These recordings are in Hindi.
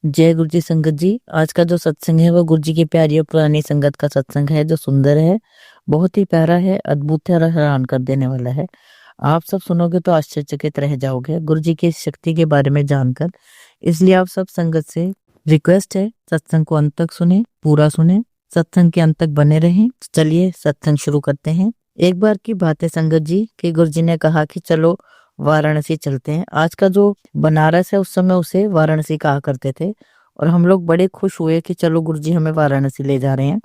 जय गुरु जी संगत जी। आज का जो सत्संग है वो गुरु जी की प्यारी और पुरानी संगत का सत्संग है, जो सुंदर है, बहुत ही प्यारा है, अद्भुत है और हैरान कर देने वाला है। आप सब सुनोगे तो आश्चर्यचकित रह जाओगे गुरु जी की शक्ति के बारे में जानकर। इसलिए आप सब संगत से रिक्वेस्ट है, सत्संग को अंत तक सुने, पूरा सुने, सत्संग के अंत तक बने रहें। चलिए सत्संग शुरू करते हैं। एक बार की बात है संगत जी कि गुरु जी ने कहा कि चलो वाराणसी चलते हैं। आज का जो बनारस है उस समय उसे वाराणसी कहा करते थे, और हम लोग बड़े खुश हुए कि चलो गुरु जी हमें वाराणसी ले जा रहे हैं।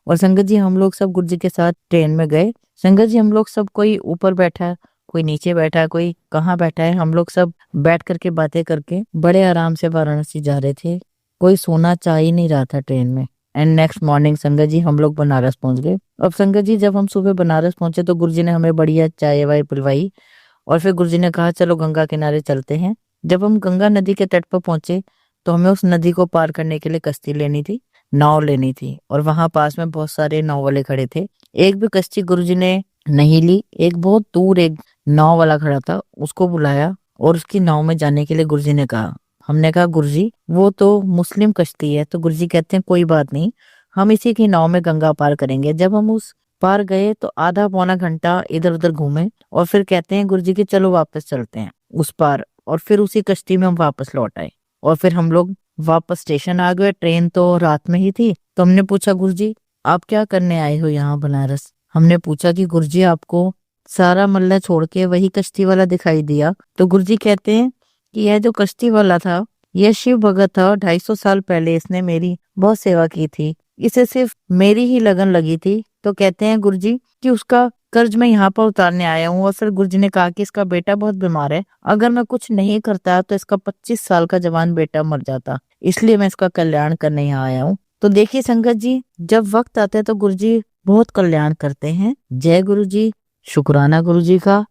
और संगत जी हम लोग सब गुरु जी के साथ ट्रेन में गए। संगत जी हम लोग सब, कोई ऊपर बैठा है, कोई नीचे बैठा है, कोई कहाँ बैठा है, हम लोग सब बैठ करके बातें करके बड़े आराम से वाराणसी जा रहे थे। कोई सोना चाह ही नहीं रहा था ट्रेन में। एंड नेक्स्ट मॉर्निंग संगत जी हम लोग बनारस पहुंच गए। अब संगत जी जब हम सुबह बनारस पहुंचे तो गुरु जी ने हमें बढ़िया चाय वाय पिलवाई, और फिर गुरुजी ने कहा चलो गंगा किनारे चलते हैं। जब हम गंगा नदी के तट पर पहुंचे तो हमें उस नदी को पार करने के लिए कश्ती लेनी थी, नाव लेनी थी, और वहां पास में बहुत सारे नाव वाले खड़े थे। एक भी कश्ती गुरुजी ने नहीं ली। एक बहुत दूर एक नाव वाला खड़ा था, उसको बुलाया और उसकी नाव में जाने के लिए गुरुजी ने कहा। हमने कहा गुरुजी वो तो मुस्लिम कश्ती है। तो गुरुजी कहते हैं कोई बात नहीं, हम इसी की नाव में गंगा पार करेंगे। जब हम उस पार गए तो आधा पौना घंटा इधर उधर घूमे, और फिर कहते हैं गुरुजी कि चलो वापस चलते हैं उस पार। और फिर उसी कश्ती में हम वापस लौट आए, और फिर हम लोग वापस स्टेशन आ गए। ट्रेन तो रात में ही थी। तो हमने पूछा गुरुजी आप क्या करने आए हो यहाँ बनारस। हमने पूछा कि गुरुजी आपको सारा मल्ला छोड़ के वही कश्ती वाला दिखाई दिया। तो गुरुजी कहते हैं कि यह जो कश्ती वाला था यह शिव भगत था, 250 साल पहले इसने मेरी बहुत सेवा की थी। इसे सिर्फ मेरी ही लगन लगी थी। तो कहते हैं गुरुजी कि उसका कर्ज मैं यहाँ पर उतारने आया हूँ। और फिर गुरुजी ने कहा कि इसका बेटा बहुत बीमार है, अगर मैं कुछ नहीं करता तो इसका 25 साल का जवान बेटा मर जाता, इसलिए मैं इसका कल्याण करने यहाँ आया हूँ। तो देखिए संगत जी, जब वक्त आता है तो गुरुजी बहुत कल्याण करते हैं। जय गुरु जी। शुक्राना गुरु जी का।